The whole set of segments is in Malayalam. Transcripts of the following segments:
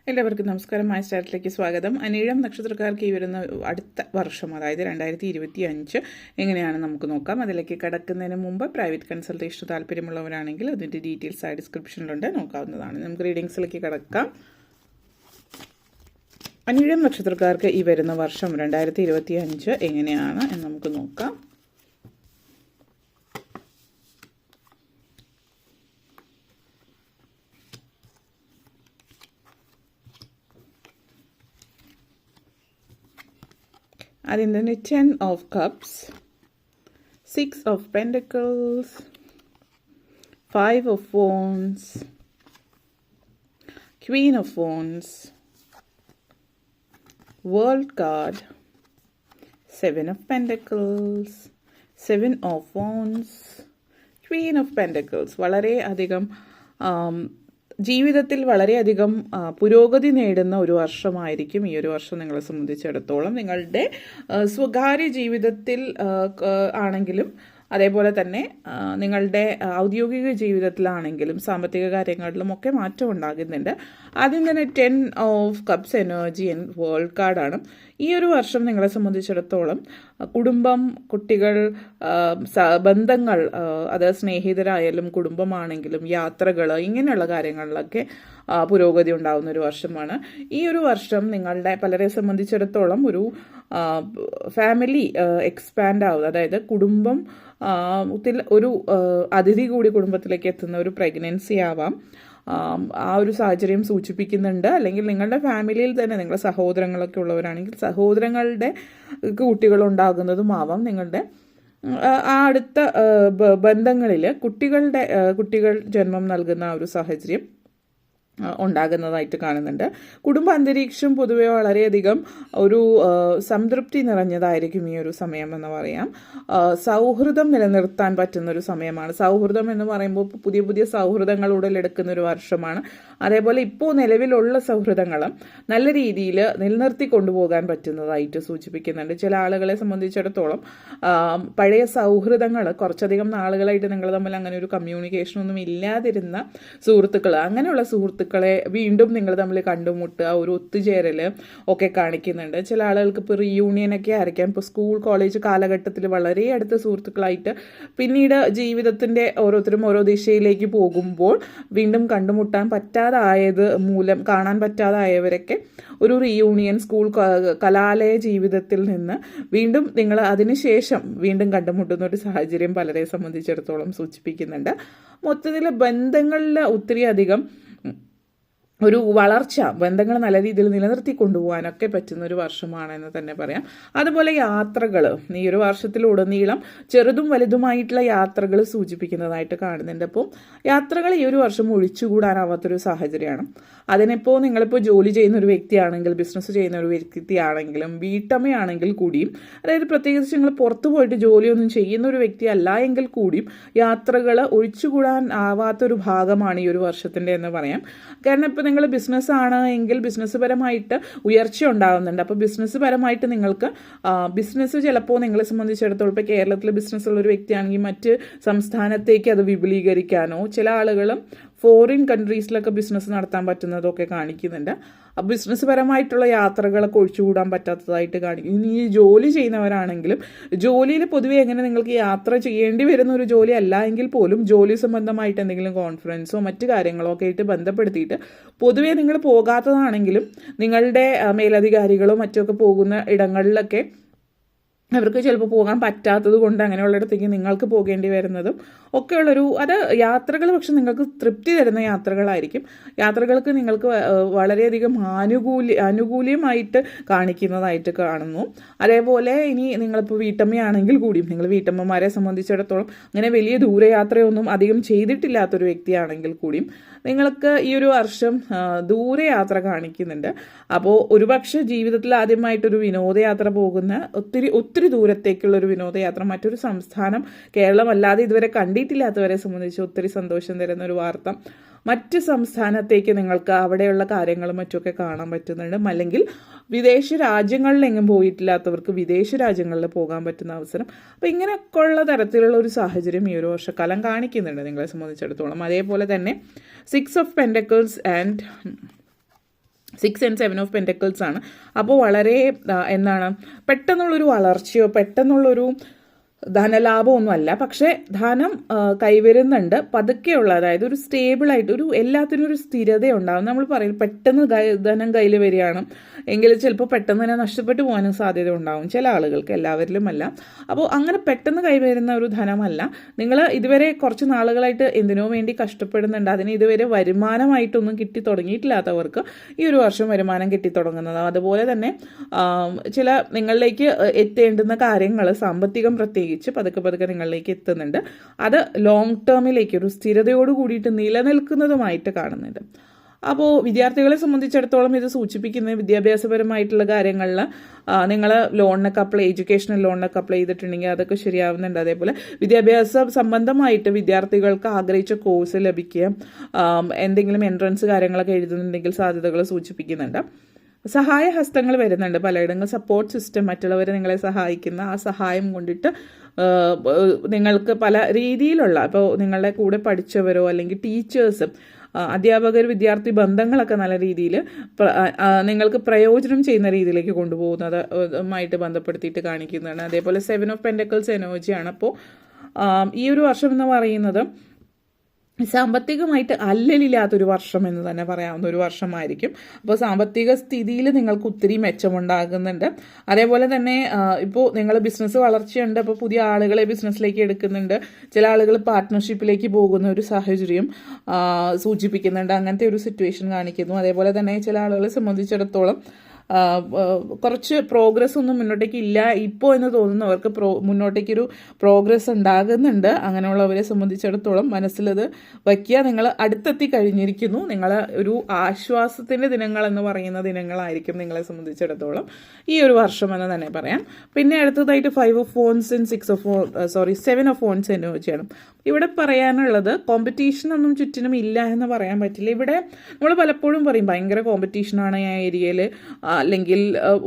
എല്ലാവർക്കും നമസ്കാരം. മൈ സ്റ്റാറ്റിലേക്ക് സ്വാഗതം. അനിഴം നക്ഷത്രക്കാർക്ക് ഈ വരുന്ന അടുത്ത വർഷം, അതായത് 2025 എങ്ങനെയാണ് നമുക്ക് നോക്കാം. അതിലേക്ക് കടക്കുന്നതിന് മുമ്പ് പ്രൈവറ്റ് കൺസൾട്ടേഷൻ താല്പര്യമുള്ളവരാണെങ്കിൽ അതിൻ്റെ ഡീറ്റെയിൽസ് ആയി ഡിസ്ക്രിപ്ഷനിലുണ്ട്, നോക്കാവുന്നതാണ്. നമുക്ക് റീഡിങ്സിലേക്ക് കടക്കാം. അനിഴം നക്ഷത്രക്കാർക്ക് ഈ വരുന്ന വർഷം 2025 എങ്ങനെയാണ് എന്ന് നമുക്ക് നോക്കാം. And in the 10 of Cups, 6 of Pentacles, 5 of Wands, Queen of Wands, World card, 7 of Pentacles, 7 of Wands, Queen of Pentacles. വളരെ അധികം ജീവിതത്തിൽ വളരെയധികം പുരോഗതി നേടുന്ന ഒരു വർഷമായിരിക്കും ഈ ഒരു വർഷം നിങ്ങളെ സംബന്ധിച്ചിടത്തോളം. നിങ്ങളുടെ സ്വകാര്യ ജീവിതത്തിൽ ആണെങ്കിലും അതേപോലെ തന്നെ നിങ്ങളുടെ ഔദ്യോഗിക ജീവിതത്തിലാണെങ്കിലും സാമ്പത്തിക കാര്യങ്ങളിലും ഒക്കെ മാറ്റം ഉണ്ടാകുന്നുണ്ട്. ആദ്യം തന്നെ 10 of cups energy and world കാർഡാണ്. ഈ ഒരു വർഷം നിങ്ങളെ സംബന്ധിച്ചിടത്തോളം കുടുംബം, കുട്ടികൾ, ബന്ധങ്ങൾ, അത് സ്നേഹിതരായാലും കുടുംബമാണെങ്കിലും യാത്രകൾ, ഇങ്ങനെയുള്ള കാര്യങ്ങളിലൊക്കെ പുരോഗതി ഉണ്ടാകുന്ന ഒരു വർഷമാണ്. ഈ ഒരു വർഷം നിങ്ങളുടെ പലരെ സംബന്ധിച്ചിടത്തോളം ഒരു ഫാമിലി എക്സ്പാൻഡ് ആവുക, അതായത് കുടുംബം ഒരു അതിഥി കൂടി കുടുംബത്തിലേക്ക് എത്തുന്ന ഒരു പ്രഗ്നൻസി ആവാം, ആ ഒരു സാഹചര്യം സൂചിപ്പിക്കുന്നുണ്ട്. അല്ലെങ്കിൽ നിങ്ങളുടെ ഫാമിലിയിൽ തന്നെ നിങ്ങളുടെ സഹോദരങ്ങളൊക്കെ ഉള്ളവരാണെങ്കിൽ സഹോദരങ്ങളുടെ കുട്ടികളുണ്ടാകുന്നതും ആവാം. നിങ്ങളുടെ ആ അടുത്ത ബന്ധങ്ങളിൽ കുട്ടികൾ ജന്മം നൽകുന്ന ഒരു സാഹചര്യം ഉണ്ടാകുന്നതായിട്ട് കാണുന്നുണ്ട്. കുടുംബ അന്തരീക്ഷം പൊതുവെ വളരെയധികം ഒരു സംതൃപ്തി നിറഞ്ഞതായിരിക്കും ഈ ഒരു സമയം എന്ന് പറയാം. സൗഹൃദം നിലനിർത്താൻ പറ്റുന്ന ഒരു സമയമാണ്. സൗഹൃദം എന്ന് പറയുമ്പോൾ പുതിയ പുതിയ സൗഹൃദങ്ങൾ ഉടലെടുക്കുന്ന ഒരു വർഷമാണ്. അതേപോലെ ഇപ്പോൾ നിലവിലുള്ള സൗഹൃദങ്ങളും നല്ല രീതിയിൽ നിലനിർത്തി കൊണ്ടുപോകാൻ പറ്റുന്നതായിട്ട് സൂചിപ്പിക്കുന്നുണ്ട്. ചില ആളുകളെ സംബന്ധിച്ചിടത്തോളം പഴയ സൗഹൃദങ്ങൾ കുറച്ചധികം നാളുകളായിട്ട് നിങ്ങൾ തമ്മിൽ അങ്ങനെ ഒരു കമ്മ്യൂണിക്കേഷനൊന്നും ഇല്ലാതിരുന്ന സുഹൃത്തുക്കൾ, അങ്ങനെയുള്ള സുഹൃത്തുക്കളെ വീണ്ടും നിങ്ങൾ തമ്മിൽ കണ്ടുമുട്ടുക, ഒരു ഒത്തുചേരൽ ഒക്കെ കാണിക്കുന്നുണ്ട്. ചില ആളുകൾക്ക് ഇപ്പോൾ റീയൂണിയനൊക്കെ ആയിരിക്കാം. ഇപ്പോൾ സ്കൂൾ കോളേജ് കാലഘട്ടത്തിൽ വളരെ അടുത്ത സുഹൃത്തുക്കളായിട്ട് പിന്നീട് ജീവിതത്തിൻ്റെ ഓരോരുത്തരും ഓരോ ദിശയിലേക്ക് പോകുമ്പോൾ വീണ്ടും കണ്ടുമുട്ടാൻ കാണാൻ പറ്റാതായവരൊക്കെ ഒരു റീയൂണിയൻ, സ്കൂൾ കലാലയ ജീവിതത്തിൽ നിന്ന് വീണ്ടും നിങ്ങൾ അതിനുശേഷം വീണ്ടും കണ്ടുമുട്ടുന്ന ഒരു സാഹചര്യം പലരെ സംബന്ധിച്ചിടത്തോളം സൂചിപ്പിക്കുന്നുണ്ട്. മൊത്തത്തിൽ ബന്ധങ്ങളിൽ ഒത്തിരി അധികം ഒരു വളർച്ച, ബന്ധങ്ങൾ നല്ല രീതിയിൽ നിലനിർത്തി കൊണ്ടുപോകാനൊക്കെ പറ്റുന്ന ഒരു വർഷമാണെന്ന് തന്നെ പറയാം. അതുപോലെ യാത്രകൾ ഈ ഒരു വർഷത്തിലുടനീളം ചെറുതും വലുതുമായിട്ടുള്ള യാത്രകൾ സൂചിപ്പിക്കുന്നതായിട്ട് കാണുന്നുണ്ട്. അപ്പോൾ യാത്രകൾ ഈ ഒരു വർഷം ഒഴിച്ചുകൂടാനാവാത്തൊരു സാഹചര്യമാണ്. അതിനിപ്പോൾ നിങ്ങളിപ്പോൾ ജോലി ചെയ്യുന്ന ഒരു വ്യക്തിയാണെങ്കിൽ, ബിസിനസ് ചെയ്യുന്ന ഒരു വ്യക്തിയാണെങ്കിലും, വീട്ടമ്മയാണെങ്കിൽ കൂടിയും, അതായത് പ്രത്യേകിച്ച് നിങ്ങൾ പുറത്തു പോയിട്ട് ജോലിയൊന്നും ചെയ്യുന്ന ഒരു വ്യക്തി അല്ല എങ്കിൽ കൂടിയും യാത്രകൾ ഒഴിച്ചുകൂടാൻ ആവാത്തൊരു ഭാഗമാണ് ഈ ഒരു വർഷത്തിൻ്റെ എന്ന് പറയാം. കാരണം ഇപ്പോൾ നിങ്ങൾ ബിസിനസ് ആണ് എങ്കിൽ ബിസിനസ് പരമായിട്ട് ഉയർച്ച ഉണ്ടാകുന്നുണ്ട്. അപ്പോൾ ബിസിനസ് പരമായിട്ട് നിങ്ങൾക്ക് ബിസിനസ് ചിലപ്പോൾ നിങ്ങളെ സംബന്ധിച്ചിടത്തോളം ഇപ്പോൾ കേരളത്തിൽ ബിസിനസ് ഉള്ള ഒരു വ്യക്തിയാണെങ്കിൽ മറ്റ് സംസ്ഥാനത്തേക്ക് അത് വിപുലീകരിക്കാനോ, ചില ആളുകളും ഫോറിൻ കൺട്രീസിലൊക്കെ ബിസിനസ് നടത്താൻ പറ്റുന്നതൊക്കെ കാണിക്കുന്നുണ്ട്. അപ്പോൾ ബിസിനസ് പരമായിട്ടുള്ള യാത്രകളൊക്കെ ഒഴിച്ചുകൂടാൻ പറ്റാത്തതായിട്ട് കാണിക്കും. ഇനി ഈ ജോലി ചെയ്യുന്നവരാണെങ്കിലും ജോലിയിൽ പൊതുവെ എങ്ങനെ നിങ്ങൾക്ക് യാത്ര ചെയ്യേണ്ടി വരുന്ന ഒരു ജോലി അല്ല എങ്കിൽ പോലും ജോലി സംബന്ധമായിട്ട് എന്തെങ്കിലും കോൺഫറൻസോ മറ്റു കാര്യങ്ങളോ ഒക്കെ ആയിട്ട് ബന്ധപ്പെടുത്തിയിട്ട് പൊതുവെ നിങ്ങൾ പോകാത്തതാണെങ്കിലും നിങ്ങളുടെ മേലധികാരികളോ മറ്റൊക്കെ പോകുന്ന ഇടങ്ങളിലൊക്കെ അവർക്ക് ചിലപ്പോൾ പോകാൻ പറ്റാത്തത് കൊണ്ട് അങ്ങനെയുള്ളിടത്തേക്ക് നിങ്ങൾക്ക് പോകേണ്ടി വരുന്നതും ഒക്കെയുള്ളൊരു യാത്രകൾ പക്ഷെ നിങ്ങൾക്ക് തൃപ്തി തരുന്ന യാത്രകളായിരിക്കും. യാത്രകൾക്ക് നിങ്ങൾക്ക് വളരെയധികം അനുകൂല്യമായിട്ട് കാണിക്കുന്നതായിട്ട് കാണുന്നു. അതേപോലെ ഇനി നിങ്ങളിപ്പോൾ വീട്ടമ്മയാണെങ്കിൽ കൂടിയും, നിങ്ങൾ വീട്ടമ്മമാരെ സംബന്ധിച്ചിടത്തോളം അങ്ങനെ വലിയ ദൂരയാത്രയൊന്നും അധികം ചെയ്തിട്ടില്ലാത്തൊരു വ്യക്തിയാണെങ്കിൽ കൂടിയും നിങ്ങൾക്ക് ഈ ഒരു വർഷം ദൂരയാത്ര കാണിക്കുന്നുണ്ട്. അപ്പോൾ ഒരുപക്ഷെ ജീവിതത്തിൽ ആദ്യമായിട്ടൊരു വിനോദയാത്ര പോകുന്ന ഒത്തിരി ദൂരത്തേക്കുള്ളൊരു വിനോദയാത്ര, മറ്റൊരു സംസ്ഥാനം കേരളമല്ലാതെ ഇതുവരെ കണ്ടിട്ടില്ലാത്തവരെ സംബന്ധിച്ച് ഒത്തിരി സന്തോഷം തരുന്ന ഒരു വാർത്ത. മറ്റ് സംസ്ഥാനത്തേക്ക് നിങ്ങൾക്ക് അവിടെയുള്ള കാര്യങ്ങളും മറ്റുമൊക്കെ കാണാൻ പറ്റുന്നുണ്ട്. അല്ലെങ്കിൽ വിദേശ രാജ്യങ്ങളിലെങ്ങും പോയിട്ടില്ലാത്തവർക്ക് വിദേശ രാജ്യങ്ങളിൽ പോകാൻ പറ്റുന്ന അവസരം. അപ്പോൾ ഇങ്ങനെയൊക്കെ ഉള്ള തരത്തിലുള്ള ഒരു സാഹചര്യം ഈ ഒരു വർഷക്കാലം കാണിക്കുന്നുണ്ട് നിങ്ങളെ സംബന്ധിച്ചിടത്തോളം. അതേപോലെ തന്നെ 6 of Pentacles and 6 and 7 of pentacles ആണ്. അപ്പോൾ വളരെ എന്താണ് പെട്ടെന്നുള്ളൊരു വളർച്ചയോ പെട്ടെന്നുള്ളൊരു ധനലാഭമൊന്നുമല്ല, പക്ഷേ ധനം കൈവരുന്നുണ്ട് പതുക്കെയുള്ള, അതായത് ഒരു സ്റ്റേബിളായിട്ട് ഒരു എല്ലാത്തിനും ഒരു സ്ഥിരത ഉണ്ടാകും. നമ്മൾ പറയും പെട്ടെന്ന് ധനം കയ്യിൽ വരികയാണ് എങ്കിൽ ചിലപ്പോൾ പെട്ടെന്ന് തന്നെ നഷ്ടപ്പെട്ടു പോകാനും സാധ്യത ഉണ്ടാകും ചില ആളുകൾക്ക്, എല്ലാവരിലുമല്ല. അപ്പോൾ അങ്ങനെ പെട്ടെന്ന് കൈവരുന്ന ഒരു ധനമല്ല. നിങ്ങൾ ഇതുവരെ കുറച്ച് നാളുകളായിട്ട് എന്തിനോ വേണ്ടി കഷ്ടപ്പെടുന്നുണ്ട്, അതിന് ഇതുവരെ വരുമാനമായിട്ടൊന്നും കിട്ടി തുടങ്ങിയിട്ടില്ലാത്തവർക്ക് ഈ ഒരു വർഷം വരുമാനം കിട്ടിത്തുടങ്ങുന്നത്. അതുപോലെ തന്നെ ചില നിങ്ങളിലേക്ക് എത്തേണ്ടുന്ന കാര്യങ്ങൾ സാമ്പത്തികം പ്രത്യേകിച്ച് പതുക്കെ പതുക്കെ നിങ്ങളിലേക്ക് എത്തുന്നുണ്ട്. അത് ലോങ് ടേമിലേക്ക് ഒരു സ്ഥിരതയോട് കൂടിയിട്ട് നിലനിൽക്കുന്നതുമായിട്ട് കാണുന്നുണ്ട്. അപ്പോൾ വിദ്യാർത്ഥികളെ സംബന്ധിച്ചിടത്തോളം ഇത് സൂചിപ്പിക്കുന്നത് വിദ്യാഭ്യാസപരമായിട്ടുള്ള കാര്യങ്ങളിൽ നിങ്ങൾ എഡ്യൂക്കേഷണൽ ലോണിനൊക്കെ അപ്ലൈ ചെയ്തിട്ടുണ്ടെങ്കിൽ അതൊക്കെ ശരിയാവുന്നുണ്ട്. അതേപോലെ വിദ്യാഭ്യാസ സംബന്ധമായിട്ട് വിദ്യാർത്ഥികൾക്ക് ആഗ്രഹിച്ച കോഴ്സ് ലഭിക്കുക, എന്തെങ്കിലും എൻട്രൻസ് കാര്യങ്ങളൊക്കെ എഴുതുന്നുണ്ടെങ്കിൽ സാധ്യതകൾ സൂചിപ്പിക്കുന്നുണ്ട്. സഹായഹസ്തങ്ങൾ വരുന്നുണ്ട് പലയിടങ്ങളിൽ, സപ്പോർട്ട് സിസ്റ്റം, മറ്റുള്ളവരെ നിങ്ങളെ സഹായിക്കുന്ന ആ സഹായം കൊണ്ടിട്ട് നിങ്ങൾക്ക് പല രീതിയിലുള്ള, ഇപ്പോൾ നിങ്ങളുടെ കൂടെ പഠിച്ചവരോ അല്ലെങ്കിൽ ടീച്ചേഴ്സും അധ്യാപകർ വിദ്യാർത്ഥി ബന്ധങ്ങളൊക്കെ നല്ല രീതിയിൽ നിങ്ങൾക്ക് പ്രയോജനം ചെയ്യുന്ന രീതിയിലേക്ക് കൊണ്ടുപോകുന്നതുമായിട്ട് ബന്ധപ്പെടുത്തിയിട്ട് കാണിക്കുന്നതാണ്. അതേപോലെ 7 ഓഫ് പെൻറ്റക്കിൾസ് എനർജിയാണ്. അപ്പോൾ ഈ ഒരു വർഷം എന്ന് പറയുന്നത് സാമ്പത്തികമായിട്ട് അല്ലലില്ലാത്തൊരു വർഷം എന്ന് തന്നെ പറയാവുന്ന ഒരു വർഷമായിരിക്കും. അപ്പോൾ സാമ്പത്തിക സ്ഥിതിയിൽ നിങ്ങൾക്ക് ഒത്തിരി മെച്ചമുണ്ടാകുന്നുണ്ട്. അതേപോലെ തന്നെ ഇപ്പോൾ നിങ്ങൾ ബിസിനസ് വളർച്ചയുണ്ട്, അപ്പോൾ പുതിയ ആളുകളെ ബിസിനസ്സിലേക്ക് എടുക്കുന്നുണ്ട്. ചില ആളുകൾ പാർട്ട്ണർഷിപ്പിലേക്ക് പോകുന്ന ഒരു സാഹചര്യം സൂചിപ്പിക്കുന്നുണ്ട്, അങ്ങനത്തെ ഒരു സിറ്റുവേഷൻ കാണിക്കുന്നു. അതേപോലെ തന്നെ ചില ആളുകളെ സംബന്ധിച്ചിടത്തോളം കുറച്ച് പ്രോഗ്രസ് ഒന്നും മുന്നോട്ടേക്ക് ഇല്ല ഇപ്പോൾ എന്ന് തോന്നുന്നവർക്ക് മുന്നോട്ടേക്കൊരു പ്രോഗ്രസ് ഉണ്ടാകുന്നുണ്ട്. അങ്ങനെയുള്ളവരെ സംബന്ധിച്ചിടത്തോളം മനസ്സിലത് വയ്ക്കുക. നിങ്ങൾ അടുത്തെത്തി കഴിഞ്ഞിരിക്കുന്നു. നിങ്ങൾ ഒരു ആശ്വാസത്തിൻ്റെ ദിനങ്ങളെന്ന് പറയുന്ന ദിനങ്ങളായിരിക്കും നിങ്ങളെ സംബന്ധിച്ചിടത്തോളം ഈ ഒരു വർഷം എന്ന് തന്നെ പറയാം. പിന്നെ അടുത്തതായിട്ട് 5 of phones and 7 of phones എനർജിയാണ്. ഇവിടെ പറയാനുള്ളത് കോമ്പറ്റീഷൻ ഒന്നും ചുറ്റിനും ഇല്ല എന്ന് പറയാൻ പറ്റില്ല. ഇവിടെ നമ്മൾ പലപ്പോഴും പറയും ഭയങ്കര കോമ്പറ്റീഷനാണ് ആ ഏരിയയിൽ, അല്ലെങ്കിൽ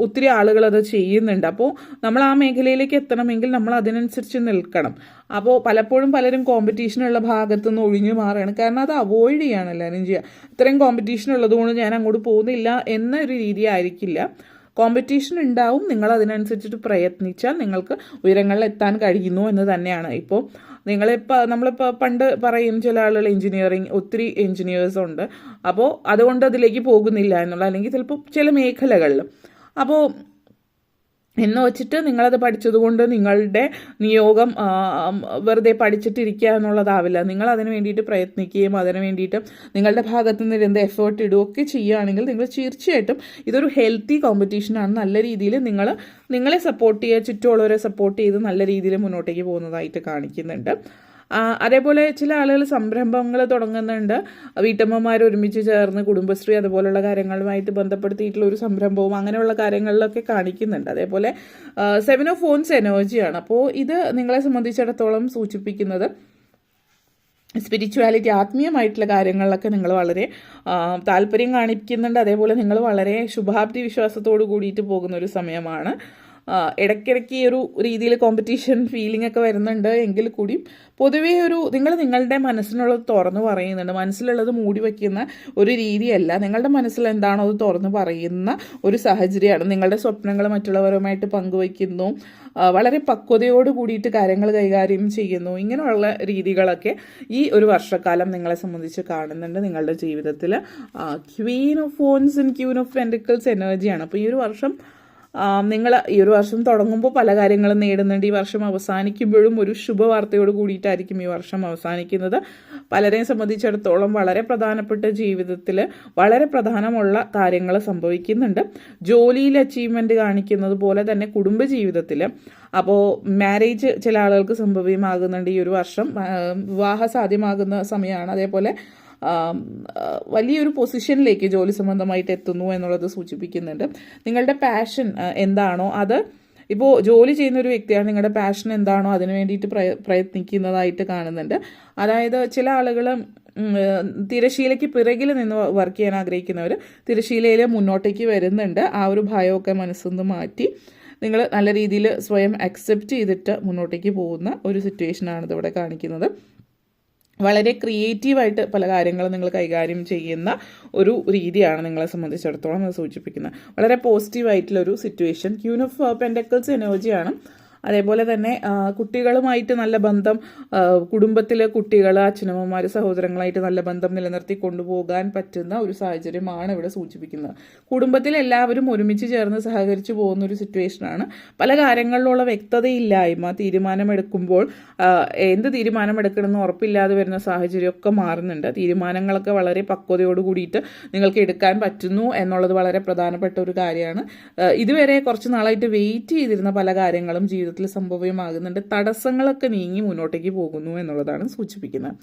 ഒത്തിരി ആളുകൾ അത് ചെയ്യുന്നുണ്ട്. അപ്പോൾ നമ്മൾ ആ മേഖലയിലേക്ക് എത്തണമെങ്കിൽ നമ്മൾ അതിനനുസരിച്ച് നിൽക്കണം. അപ്പോൾ പലപ്പോഴും പലരും കോമ്പറ്റീഷനുള്ള ഭാഗത്തുനിന്ന് ഒഴിഞ്ഞു മാറുകയാണ്, കാരണം അത് അവോയ്ഡ് ചെയ്യാണ് എല്ലാവരും ചെയ്യുക. ഇത്രയും കോമ്പറ്റീഷൻ ഉള്ളതുകൊണ്ട് ഞാൻ അങ്ങോട്ട് പോകുന്നില്ല എന്നൊരു രീതി ആയിരിക്കില്ല. കോമ്പറ്റീഷൻ ഉണ്ടാവും, നിങ്ങൾ അതിനനുസരിച്ചിട്ട് പ്രയത്നിച്ചാൽ നിങ്ങൾക്ക് ഉയരങ്ങളിൽ എത്താൻ കഴിയുന്നു എന്ന് തന്നെയാണ്. ഇപ്പോൾ നമ്മളിപ്പോൾ പണ്ട് പറയും ചില ആളുകൾ എഞ്ചിനീയറിങ്, ഒത്തിരി എഞ്ചിനീയേഴ്സ് ഉണ്ട്, അപ്പോൾ അതുകൊണ്ട് അതിലേക്ക് പോകുന്നില്ല എന്നുള്ള, അല്ലെങ്കിൽ ചിലപ്പോൾ ചില മേഖലകളിൽ. അപ്പോൾ എന്ന് വെച്ചിട്ട് നിങ്ങളത് പഠിച്ചതുകൊണ്ട് നിങ്ങളുടെ നിയോഗം വെറുതെ പഠിച്ചിട്ടിരിക്കുക എന്നുള്ളതാവില്ല. നിങ്ങൾ അതിന് വേണ്ടിയിട്ട് പ്രയത്നിക്കുകയും അതിന് വേണ്ടിയിട്ട് നിങ്ങളുടെ ഭാഗത്തു നിന്ന് എന്ത് എഫേർട്ട് ഇടുകയൊക്കെ ചെയ്യുകയാണെങ്കിൽ നിങ്ങൾ തീർച്ചയായിട്ടും ഇതൊരു ഹെൽത്തി കോമ്പറ്റീഷനാണ്. നല്ല രീതിയിൽ നിങ്ങളെ സപ്പോർട്ട് ചെയ്യുക, ചുറ്റുമുള്ളവരെ സപ്പോർട്ട് ചെയ്ത് നല്ല രീതിയിൽ മുന്നോട്ടേക്ക് പോകുന്നതായിട്ട് കാണിക്കുന്നുണ്ട്. അതേപോലെ ചില ആളുകൾ സംരംഭങ്ങൾ തുടങ്ങുന്നുണ്ട്. വീട്ടമ്മമാർ ഒരുമിച്ച് ചേർന്ന് കുടുംബശ്രീ അതുപോലുള്ള കാര്യങ്ങളുമായിട്ട് ബന്ധപ്പെടുത്തിയിട്ടുള്ള ഒരു സംരംഭവും അങ്ങനെയുള്ള കാര്യങ്ങളിലൊക്കെ കാണിക്കുന്നുണ്ട്. അതേപോലെ 7 ഓഫ് ഫോൺസ് എനർജിയാണ്. അപ്പോൾ ഇത് നിങ്ങളെ സംബന്ധിച്ചിടത്തോളം സൂചിപ്പിക്കുന്നത് സ്പിരിച്വാലിറ്റി, ആത്മീയമായിട്ടുള്ള കാര്യങ്ങളിലൊക്കെ നിങ്ങൾ വളരെ താല്പര്യം കാണിക്കുന്നുണ്ട്. അതേപോലെ നിങ്ങൾ വളരെ ശുഭാപ്തി വിശ്വാസത്തോടു കൂടിയിട്ട് പോകുന്ന ഒരു സമയമാണ്. ഇടയ്ക്കിടയ്ക്ക് ഈ ഒരു രീതിയിൽ കോമ്പറ്റീഷൻ ഫീലിംഗ് ഒക്കെ വരുന്നുണ്ട് എങ്കിൽ കൂടിയും പൊതുവേ നിങ്ങളുടെ മനസ്സിനുള്ളത് തുറന്നു പറയുന്നുണ്ട്. മനസ്സിലുള്ളത് മൂടി വയ്ക്കുന്ന ഒരു രീതിയല്ല, നിങ്ങളുടെ മനസ്സിൽ എന്താണോ അത് തുറന്നു പറയുന്ന ഒരു സാഹചര്യമാണ്. നിങ്ങളുടെ സ്വപ്നങ്ങൾ മറ്റുള്ളവരുമായിട്ട് പങ്കുവയ്ക്കുന്നു, വളരെ പക്വതയോട് കൂടിയിട്ട് കാര്യങ്ങൾ കൈകാര്യം ചെയ്യുന്നു. ഇങ്ങനെയുള്ള രീതികളൊക്കെ ഈ ഒരു വർഷക്കാലം നിങ്ങളെ സംബന്ധിച്ച് കാണുന്നുണ്ട് നിങ്ങളുടെ ജീവിതത്തിൽ. Queen of phones and queen of pentacles എനർജിയാണ്. അപ്പോൾ ഈ ഒരു വർഷം നിങ്ങൾ ഈ ഒരു വർഷം തുടങ്ങുമ്പോൾ പല കാര്യങ്ങളും നേടുന്നുണ്ട്. ഈ വർഷം അവസാനിക്കുമ്പോഴും ഒരു ശുഭവാർത്തയോട് കൂടിയിട്ടായിരിക്കും ഈ വർഷം അവസാനിക്കുന്നത്. പലരെയും സംബന്ധിച്ചിടത്തോളം വളരെ പ്രധാനപ്പെട്ട ജീവിതത്തിൽ വളരെ പ്രധാനമുള്ള കാര്യങ്ങൾ സംഭവിക്കുന്നുണ്ട്. ജോലിയിൽ അച്ചീവ്മെൻറ്റ് കാണിക്കുന്നത് പോലെ തന്നെ കുടുംബജീവിതത്തിൽ, അപ്പോൾ മാരേജ് ചില ആളുകൾക്ക് സംഭവ്യമാകുന്നുണ്ട് ഈ ഒരു വർഷം, വിവാഹ സാധ്യമാകുന്ന സമയമാണ്. അതേപോലെ വലിയൊരു പൊസിഷനിലേക്ക് ജോലി സംബന്ധമായിട്ട് എത്തുന്നു എന്നുള്ളത് സൂചിപ്പിക്കുന്നുണ്ട്. നിങ്ങളുടെ പാഷൻ എന്താണോ അത്, ഇപ്പോൾ ജോലി ചെയ്യുന്ന ഒരു വ്യക്തിയാണ്, നിങ്ങളുടെ പാഷൻ എന്താണോ അതിന് വേണ്ടിയിട്ട് പ്രയത്നിക്കുന്നതായിട്ട് കാണുന്നുണ്ട്. അതായത് ചില ആളുകൾ തിരശീലയ്ക്ക് പിറകിൽ നിന്ന് വർക്ക് ചെയ്യാൻ ആഗ്രഹിക്കുന്നവർ തിരശീലയിൽ മുന്നോട്ടേക്ക് വരുന്നുണ്ട്. ആ ഒരു ഭയമൊക്കെ മനസ്സിൽ നിന്ന് മാറ്റി നിങ്ങൾ നല്ല രീതിയിൽ സ്വയം അക്സെപ്റ്റ് ചെയ്തിട്ട് മുന്നോട്ടേക്ക് പോകുന്ന ഒരു സിറ്റുവേഷനാണ് ഇതിവിടെ കാണിക്കുന്നത്. വളരെ ക്രിയേറ്റീവായിട്ട് പല കാര്യങ്ങളും നിങ്ങൾ കൈകാര്യം ചെയ്യുന്ന ഒരു രീതിയാണ് നിങ്ങളെ സംബന്ധിച്ചിടത്തോളം അത് സൂചിപ്പിക്കുന്നത്. വളരെ പോസിറ്റീവായിട്ടുള്ളൊരു സിറ്റുവേഷൻ. ക്യൂൻ ഓഫ് പെൻഡക്കിൾസ് എനർജിയാണ്. അതേപോലെ തന്നെ കുട്ടികളുമായിട്ട് നല്ല ബന്ധം, കുടുംബത്തിലെ കുട്ടികൾ, അച്ഛനമ്മമാർ, സഹോദരങ്ങളായിട്ട് നല്ല ബന്ധം നിലനിർത്തി കൊണ്ടുപോകാൻ പറ്റുന്ന ഒരു സാഹചര്യമാണ് ഇവിടെ സൂചിപ്പിക്കുന്നത്. കുടുംബത്തിൽ എല്ലാവരും ഒരുമിച്ച് ചേർന്ന് സഹകരിച്ചു പോകുന്ന ഒരു സിറ്റുവേഷനാണ്. പല കാര്യങ്ങളിലുള്ള വ്യക്തതയില്ലായ്മ, തീരുമാനമെടുക്കുമ്പോൾ എന്ത് തീരുമാനമെടുക്കണമെന്ന് ഉറപ്പില്ലാതെ വരുന്ന സാഹചര്യമൊക്കെ മാറുന്നുണ്ട്. തീരുമാനങ്ങളൊക്കെ വളരെ പക്വതയോട് കൂടിയിട്ട് നിങ്ങൾക്ക് എടുക്കാൻ പറ്റുന്നു എന്നുള്ളത് വളരെ പ്രധാനപ്പെട്ട ഒരു കാര്യമാണ്. ഇതുവരെ കുറച്ച് നാളായിട്ട് വെയിറ്റ് ചെയ്തിരുന്ന പല കാര്യങ്ങളും ജീവിതത്തിൽ സംഭവ്യമാകുന്നുണ്ട്. തടസ്സങ്ങളൊക്കെ നീങ്ങി മുന്നോട്ടേക്ക് പോകുന്നു എന്നുള്ളതാണ് സൂചിപ്പിക്കുന്നത്.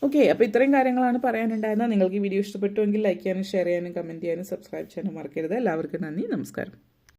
ഓക്കെ, അപ്പോൾ ഇത്രയും കാര്യങ്ങളാണ് പറയാനുണ്ടായിരുന്നത്. നിങ്ങൾക്ക് ഈ വീഡിയോ ഇഷ്ടപ്പെട്ടുവെങ്കിൽ ലൈക്ക് ചെയ്യാനും ഷെയർ ചെയ്യാനും കമൻറ്റ് ചെയ്യാനും സബ്സ്ക്രൈബ് ചെയ്യാനും മറക്കരുത്. എല്ലാവർക്കും നന്ദി, നമസ്കാരം.